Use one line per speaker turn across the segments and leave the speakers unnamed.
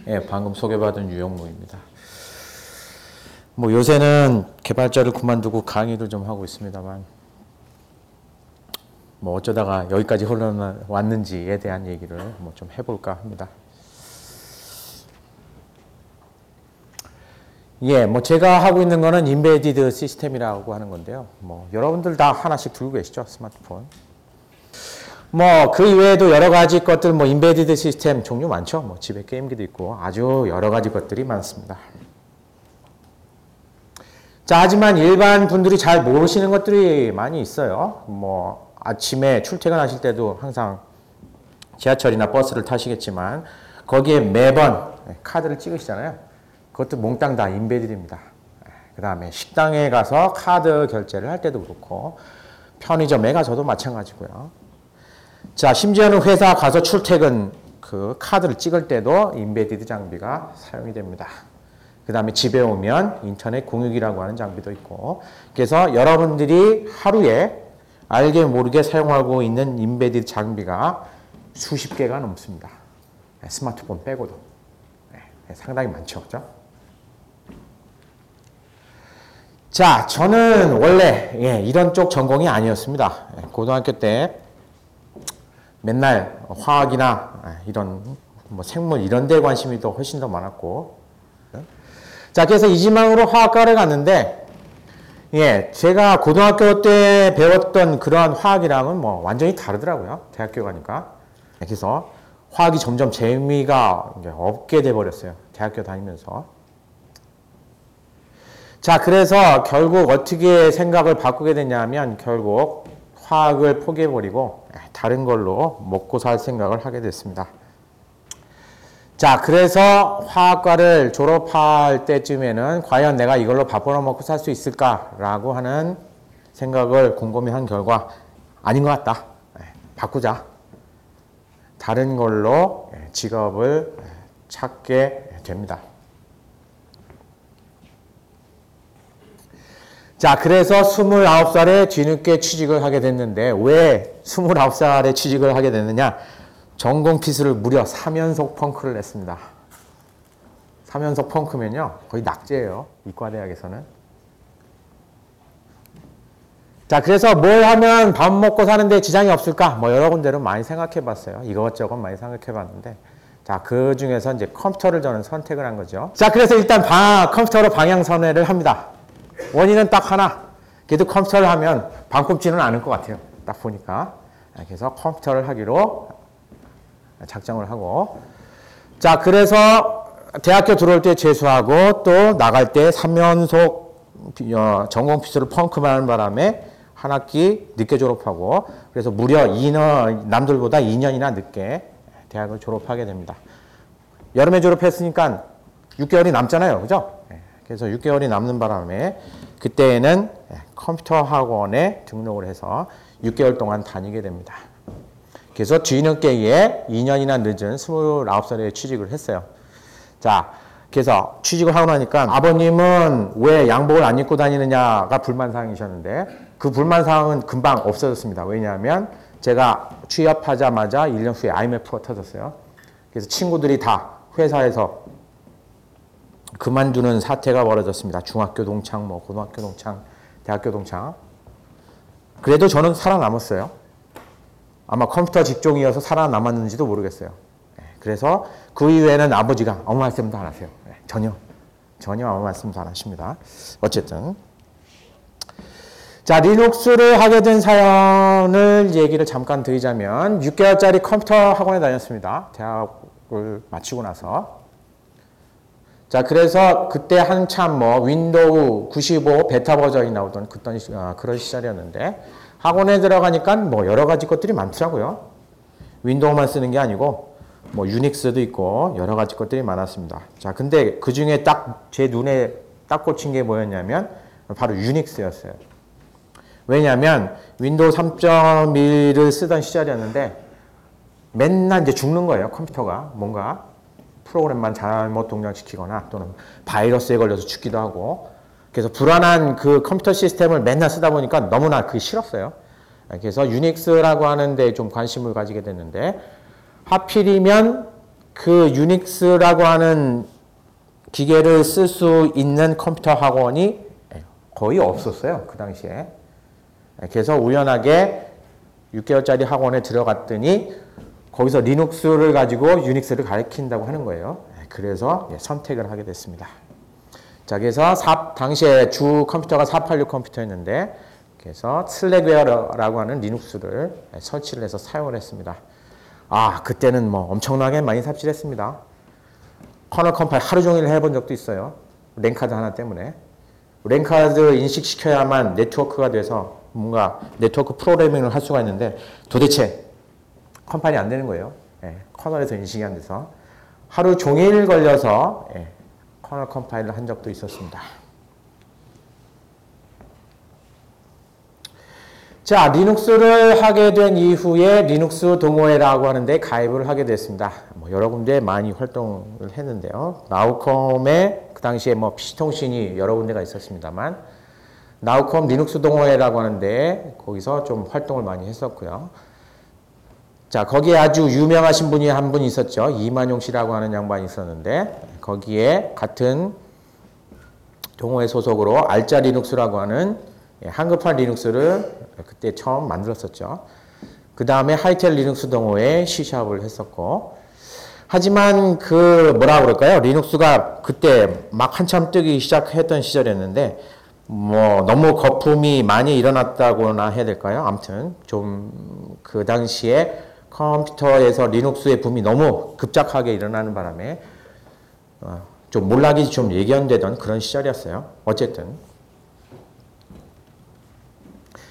예, 방금 소개받은 유형무입니다. 뭐 요새는 개발자를 그만두고 강의도 좀 하고 있습니다만 뭐 어쩌다가 여기까지 흘러왔는지에 대한 얘기를 뭐 좀 해볼까 합니다. 예, 뭐 제가 하고 있는 거는 인베디드 시스템이라고 하는 건데요. 뭐 여러분들 다 하나씩 들고 계시죠, 스마트폰. 뭐 그 이외에도 여러 가지 것들, 뭐 인베디드 시스템 종류 많죠. 뭐 집에 게임기도 있고 아주 여러 가지 것들이 많습니다. 자, 하지만 일반 분들이 잘 모르시는 것들이 많이 있어요. 뭐 아침에 출퇴근하실 때도 항상 지하철이나 버스를 타시겠지만 거기에 매번 카드를 찍으시잖아요. 그것도 몽땅 다 인베디드입니다. 그 다음에 식당에 가서 카드 결제를 할 때도 그렇고 편의점에 가서도 마찬가지고요. 자, 심지어는 회사 가서 출퇴근 그 카드를 찍을 때도 인베디드 장비가 사용이 됩니다. 그 다음에 집에 오면 인터넷 공유기라고 하는 장비도 있고, 그래서 여러분들이 하루에 알게 모르게 사용하고 있는 인베디드 장비가 수십 개가 넘습니다. 스마트폰 빼고도. 상당히 많죠, 그죠? 자, 저는 원래 이런 쪽 전공이 아니었습니다. 고등학교 때 맨날 화학이나 이런 뭐 생물 이런 데 관심이 더 훨씬 더 많았고, 자, 그래서 이지망으로 화학과를 갔는데, 제가 고등학교 때 배웠던 그러한 화학이랑은 뭐 완전히 다르더라고요. 대학교 가니까. 그래서 화학이 점점 재미가 없게 돼버렸어요. 대학교 다니면서. 자, 그래서 결국 어떻게 생각을 바꾸게 됐냐면 결국 화학을 포기해버리고 다른 걸로 먹고 살 생각을 하게 됐습니다. 자, 그래서 화학과를 졸업할 때쯤에는 과연 내가 이걸로 밥 벌어 먹고 살 수 있을까라고 하는 생각을 곰곰이 한 결과 아닌 것 같다. 바꾸자. 다른 걸로 직업을 찾게 됩니다. 자, 그래서 29살에 뒤늦게 취직을 하게 됐는데 왜 29살에 취직을 하게 됐느냐? 전공 필수를 무려 3연속 펑크를 냈습니다. 3연속 펑크면요 거의 낙제예요. 이과대학에서는. 자, 그래서 뭘 하면 밥 먹고 사는데 지장이 없을까? 뭐 여러 군데로 많이 생각해 봤어요. 이것저것 많이 생각해 봤는데, 자, 그 중에서 이제 컴퓨터를 저는 선택을 한 거죠. 자, 그래서 일단 컴퓨터로 방향 선회를 합니다. 원인은 딱 하나. 그래도 컴퓨터를 하면 방 꼽지는 않을 것 같아요. 딱 보니까. 그래서 컴퓨터를 하기로 작정을 하고, 자, 그래서 대학교 들어올 때 재수하고 또 나갈 때 3연속 전공 필수를 펑크만 바람에 한 학기 늦게 졸업하고, 그래서 무려 2년, 남들보다 2년이나 늦게 대학을 졸업하게 됩니다. 여름에 졸업했으니까 6개월이 남잖아요. 그죠? 그래서 6개월이 남는 바람에 그때에는 컴퓨터 학원에 등록을 해서 6개월 동안 다니게 됩니다. 그래서 뒤늦게에 2년이나 늦은 29살에 취직을 했어요. 자, 그래서 취직을 하고 나니까 아버님은 왜 양복을 안 입고 다니느냐가 불만사항이셨는데 그 불만사항은 금방 없어졌습니다. 왜냐하면 제가 취업하자마자 1년 후에 IMF가 터졌어요. 그래서 친구들이 다 회사에서 그만두는 사태가 벌어졌습니다. 중학교 동창, 뭐 고등학교 동창, 대학교 동창. 그래도 저는 살아남았어요. 아마 컴퓨터 직종이어서 살아남았는지도 모르겠어요. 그래서 그 이후에는 아버지가 아무 말씀도 안 하세요. 전혀 아무 말씀도 안 하십니다. 어쨌든. 자, 리눅스를 하게 된 사연을 얘기를 잠깐 드리자면 6개월짜리 컴퓨터 학원에 다녔습니다. 대학을 마치고 나서. 자, 그래서 그때 한참 뭐 윈도우 95 베타 버전이 나오던 그런 시절이었는데 학원에 들어가니까 뭐 여러 가지 것들이 많더라고요. 윈도우만 쓰는 게 아니고 뭐 유닉스도 있고 여러 가지 것들이 많았습니다. 자, 근데 그 중에 딱 제 눈에 딱 꽂힌 게 뭐였냐면 바로 유닉스였어요. 왜냐하면 윈도우 3.1을 쓰던 시절이었는데 맨날 이제 죽는 거예요. 컴퓨터가 뭔가 프로그램만 잘못 동작시키거나 또는 바이러스에 걸려서 죽기도 하고, 그래서 불안한 그 컴퓨터 시스템을 맨날 쓰다 보니까 너무나 그게 싫었어요. 그래서 유닉스라고 하는 데 좀 관심을 가지게 됐는데 하필이면 그 유닉스라고 하는 기계를 쓸 수 있는 컴퓨터 학원이 거의 없었어요. 그 당시에. 그래서 우연하게 6개월짜리 학원에 들어갔더니 거기서 리눅스를 가지고 유닉스를 가르친다고 하는 거예요. 그래서 선택을 하게 됐습니다. 자, 그래서 당시에 주 컴퓨터가 486 컴퓨터였는데 그래서 슬랙웨어라고 하는 리눅스를 설치를 해서 사용을 했습니다. 아, 그때는 뭐 엄청나게 많이 삽질했습니다. 커널 컴파일 하루 종일 해본 적도 있어요. 랜카드 하나 때문에. 랜카드 인식시켜야만 네트워크가 돼서 뭔가 네트워크 프로그래밍을 할 수가 있는데 도대체 컴파일이 안 되는 거예요. 커널에서 인식이 안 돼서. 하루 종일 걸려서 커널 컴파일을 한 적도 있었습니다. 자, 리눅스를 하게 된 이후에 리눅스 동호회라고 하는데 가입을 하게 됐습니다. 뭐 여러 군데 많이 활동을 했는데요. 나우컴에 그 당시에 뭐 PC통신이 여러 군데가 있었습니다만 나우컴 리눅스 동호회라고 하는데 거기서 좀 활동을 많이 했었고요. 자, 거기에 아주 유명하신 분이 한 분 있었죠. 이만용 씨라고 하는 양반이 있었는데 거기에 같은 동호회 소속으로 알짜 리눅스라고 하는 한급한 리눅스를 그때 처음 만들었었죠. 그 다음에 하이텔 리눅스 동호회에 C샵을 했었고 하지만 그 뭐라 그럴까요? 리눅스가 그때 막 한참 뜨기 시작했던 시절이었는데 뭐 너무 거품이 많이 일어났다고나 해야 될까요? 아무튼 좀 그 당시에 컴퓨터에서 리눅스의 붐이 너무 급작하게 일어나는 바람에 좀 몰락이 좀 예견되던 그런 시절이었어요. 어쨌든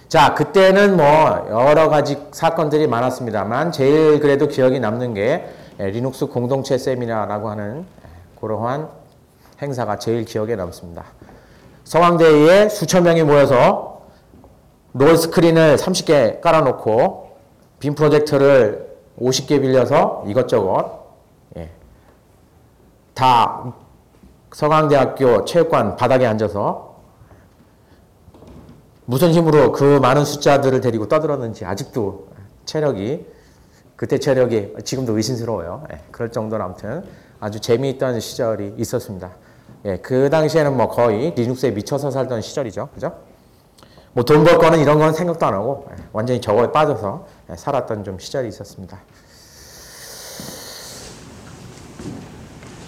자, 그때는 뭐 여러 가지 사건들이 많았습니다만 제일 그래도 기억이 남는 게 리눅스 공동체 세미나라고 하는 그러한 행사가 제일 기억에 남습니다. 서강대에 수천 명이 모여서 롤 스크린을 30개 깔아놓고 빔 프로젝터를 50개 빌려서 이것저것 다 서강대학교 체육관 바닥에 앉아서 무슨 힘으로 그 많은 숫자들을 데리고 떠들었는지 아직도 그때 체력이 지금도 의심스러워요. 그럴 정도로 아무튼 아주 재미있던 시절이 있었습니다. 그 당시에는 뭐 거의 리눅스에 미쳐서 살던 시절이죠. 그죠? 뭐 돈 벌 거는 이런 거는 생각도 안 하고 완전히 저거에 빠져서 살았던 좀 시절이 있었습니다.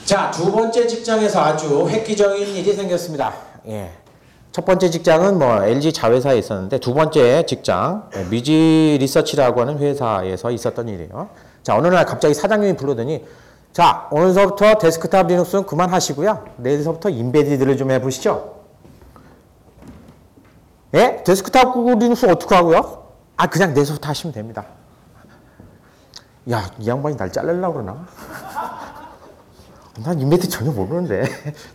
자, 두 번째 직장에서 아주 획기적인 일이 생겼습니다. 첫 번째 직장은 뭐 LG 자회사에 있었는데 두 번째 직장 뮤지 리서치라고 하는 회사에서 있었던 일이에요. 자, 어느 날 갑자기 사장님이 불러더니 자, 오늘서부터 데스크탑 리눅스는 그만하시고요. 내일서부터 인베디드를 좀 해보시죠. 예? 데스크탑 리눅스 어떻게 하고요? 아, 그냥 내일서부터 하시면 됩니다. 야, 이 양반이 날 자르려고 그러나? 난 인베디드 전혀 모르는데.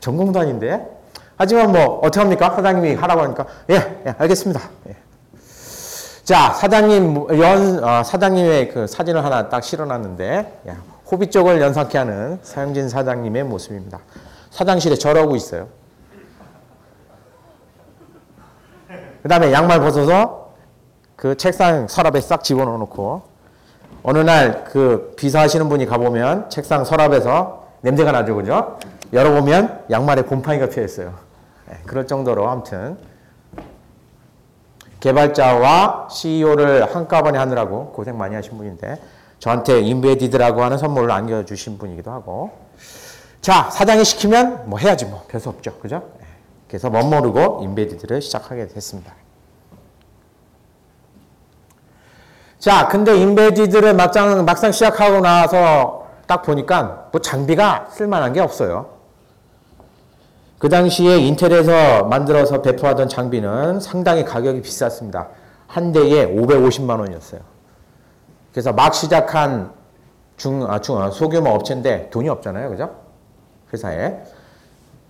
전공도 아닌데. 하지만 뭐 어떻게 합니까? 사장님이 하라고 하니까 알겠습니다. 자, 사장님의 그 사진을 하나 딱 실어놨는데 호비 쪽을 연상케 하는 사용진 사장님의 모습입니다. 사장실에 저러고 있어요. 그 다음에 양말 벗어서 그 책상 서랍에 싹 집어넣어 놓고 어느 날 그 비서하시는 분이 가보면 책상 서랍에서 냄새가 나죠, 그죠? 열어보면 양말에 곰팡이가 피어있어요. 그럴 정도로 아무튼 개발자와 CEO를 한꺼번에 하느라고 고생 많이 하신 분인데 저한테 인베디드라고 하는 선물을 안겨주신 분이기도 하고 자, 사장이 시키면 뭐 해야지 뭐 별 수 없죠, 그죠? 그래서 멋모르고 인베디드를 시작하게 됐습니다. 자, 근데 인베디드를 막상 시작하고 나서 딱 보니까 뭐 장비가 쓸만한 게 없어요. 그 당시에 인텔에서 만들어서 배포하던 장비는 상당히 가격이 비쌌습니다. 한 대에 550만 원이었어요. 그래서 막 시작한 소규모 업체인데 돈이 없잖아요, 그죠? 회사에.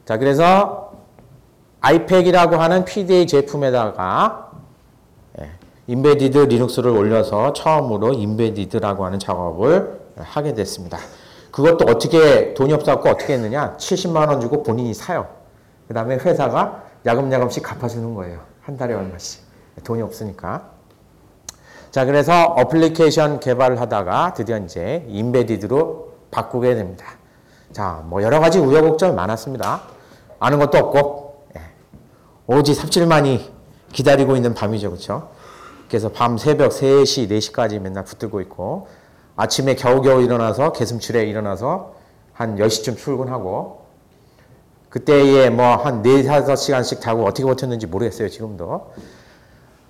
자, 그래서 아이팩이라고 하는 PDA 제품에다가 인베디드 리눅스를 올려서 처음으로 인베디드라고 하는 작업을 하게 됐습니다. 그것도 어떻게 돈이 없어갖고 어떻게 했느냐? 70만 원 주고 본인이 사요. 그 다음에 회사가 야금야금씩 갚아주는 거예요. 한 달에 얼마씩. 돈이 없으니까. 자, 그래서 어플리케이션 개발을 하다가 드디어 이제 인베디드로 바꾸게 됩니다. 자, 뭐 여러 가지 우여곡절 많았습니다. 아는 것도 없고, 오지 삽질만이 기다리고 있는 밤이죠. 그렇죠? 그래서 밤 새벽 3시, 4시까지 맨날 붙들고 있고, 아침에 겨우겨우 일어나서, 개슴출에 일어나서 한 10시쯤 출근하고, 그때에 뭐 한 4, 5시간씩 자고 어떻게 버텼는지 모르겠어요, 지금도.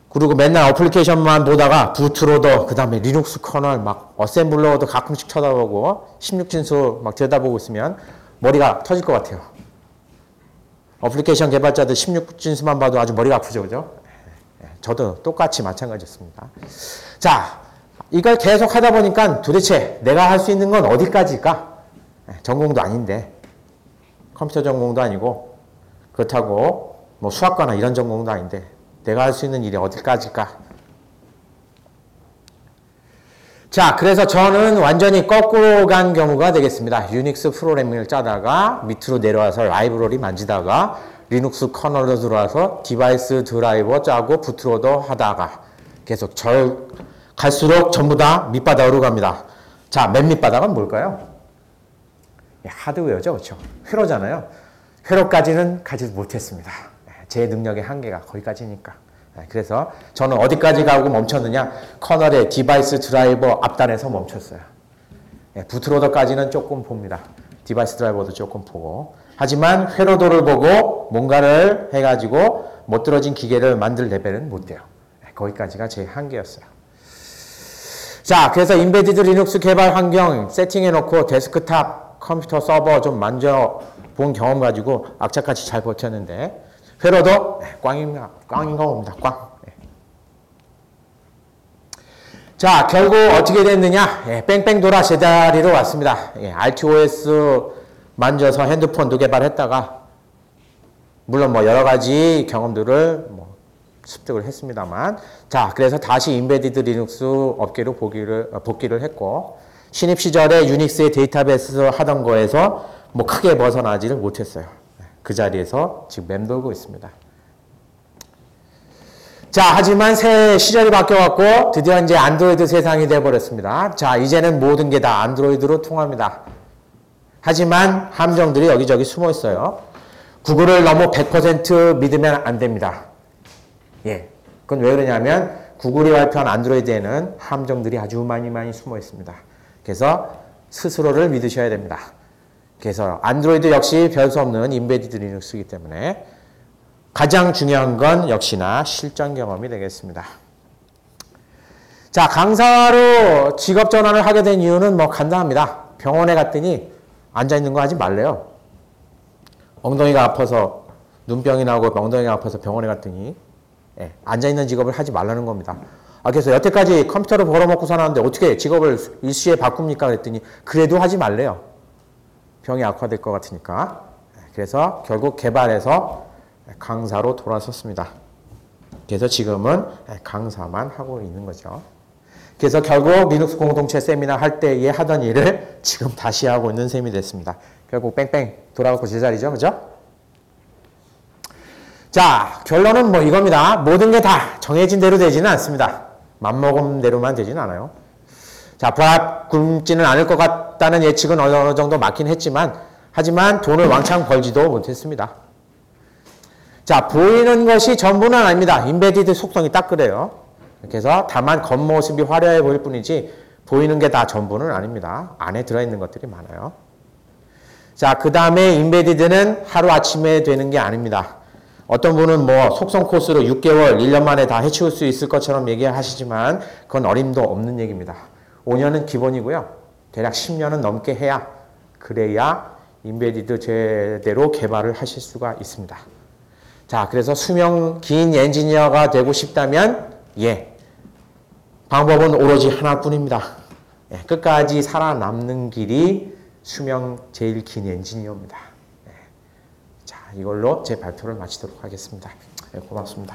그리고 맨날 어플리케이션만 보다가 부트로더, 그 다음에 리눅스 커널, 막 어셈블러도 가끔씩 쳐다보고 16진수 막 들여다보고 있으면 머리가 터질 것 같아요. 어플리케이션 개발자들 16진수만 봐도 아주 머리가 아프죠, 그죠? 저도 똑같이 마찬가지였습니다. 자, 이걸 계속 하다 보니까 도대체 내가 할 수 있는 건 어디까지일까? 전공도 아닌데, 컴퓨터 전공도 아니고, 그렇다고 뭐 수학과나 이런 전공도 아닌데, 내가 할 수 있는 일이 어디까지일까? 자, 그래서 저는 완전히 거꾸로 간 경우가 되겠습니다. 유닉스 프로그래밍을 짜다가 밑으로 내려와서 라이브러리 만지다가 리눅스 커널로 들어와서 디바이스 드라이버 짜고 부트로더 하다가 계속 갈수록 전부 다 밑바닥으로 갑니다. 자, 맨 밑바닥은 뭘까요? 하드웨어죠. 그렇죠? 회로잖아요. 회로까지는 가지 못했습니다. 제 능력의 한계가 거기까지니까. 그래서 저는 어디까지 가고 멈췄느냐? 커널의 디바이스 드라이버 앞단에서 멈췄어요. 부트로더까지는 조금 봅니다. 디바이스 드라이버도 조금 보고. 하지만 회로도를 보고 뭔가를 해가지고 못들어진 기계를 만들 레벨은 못 돼요. 거기까지가 제 한계였어요. 자, 그래서 인베디드 리눅스 개발 환경 세팅해놓고 데스크탑 컴퓨터 서버 좀 만져본 경험 가지고 악착같이 잘 버텼는데 회로도 꽝인가 봅니다. 꽝. 자, 결국 어떻게 됐느냐? 뺑뺑 돌아 제자리로 왔습니다. RTOS 만져서 핸드폰도 개발했다가 물론 뭐 여러 가지 경험들을 습득을 했습니다만, 자, 그래서 다시 인베디드 리눅스 업계로 복귀를 했고, 신입 시절에 유닉스의 데이터베이스 하던 거에서 뭐 크게 벗어나지를 못했어요. 그 자리에서 지금 맴돌고 있습니다. 자, 하지만 새 시절이 바뀌어갖고 드디어 이제 안드로이드 세상이 돼버렸습니다. 자, 이제는 모든 게 다 안드로이드로 통합니다. 하지만 함정들이 여기저기 숨어 있어요. 구글을 너무 100% 믿으면 안 됩니다. 그건 왜 그러냐면 구글이 발표한 안드로이드에는 함정들이 아주 많이 숨어 있습니다. 그래서 스스로를 믿으셔야 됩니다. 그래서 안드로이드 역시 별 수 없는 인베디드 리눅스이기 때문에 가장 중요한 건 역시나 실전 경험이 되겠습니다. 자, 강사로 직업 전환을 하게 된 이유는 뭐 간단합니다. 병원에 갔더니 앉아있는 거 하지 말래요. 엉덩이가 아파서 눈병이 나고 엉덩이가 아파서 병원에 갔더니 앉아있는 직업을 하지 말라는 겁니다. 그래서 여태까지 컴퓨터를 벌어먹고 살았는데 어떻게 직업을 일시에 바꿉니까? 그랬더니 그래도 하지 말래요. 병이 악화될 것 같으니까. 그래서 결국 개발해서 강사로 돌아섰습니다. 그래서 지금은 강사만 하고 있는 거죠. 그래서 결국 리눅스 공동체 세미나 할 때에 하던 일을 지금 다시 하고 있는 셈이 됐습니다. 결국 뺑뺑 돌아가고 제자리죠. 그죠? 자, 결론은 뭐 이겁니다. 모든 게 다 정해진 대로 되지는 않습니다. 맘먹은 대로만 되지는 않아요. 자, 부합 굶지는 않을 것 같다는 예측은 어느 정도 맞긴 했지만, 하지만 돈을 왕창 벌지도 못했습니다. 자, 보이는 것이 전부는 아닙니다. 인베디드 속성이 딱 그래요. 그래서 다만 겉모습이 화려해 보일 뿐이지 보이는 게 다 전부는 아닙니다. 안에 들어있는 것들이 많아요. 자, 그 다음에 인베디드는 하루아침에 되는 게 아닙니다. 어떤 분은 뭐 속성 코스로 6개월, 1년 만에 다 해치울 수 있을 것처럼 얘기하시지만 그건 어림도 없는 얘기입니다. 5년은 기본이고요. 대략 10년은 넘게 해야 그래야 인베디드 제대로 개발을 하실 수가 있습니다. 자, 그래서 수명 긴 엔지니어가 되고 싶다면 방법은 오로지 하나뿐입니다. 끝까지 살아남는 길이 수명 제일 긴 엔지니어입니다. 자, 이걸로 제 발표를 마치도록 하겠습니다. 고맙습니다.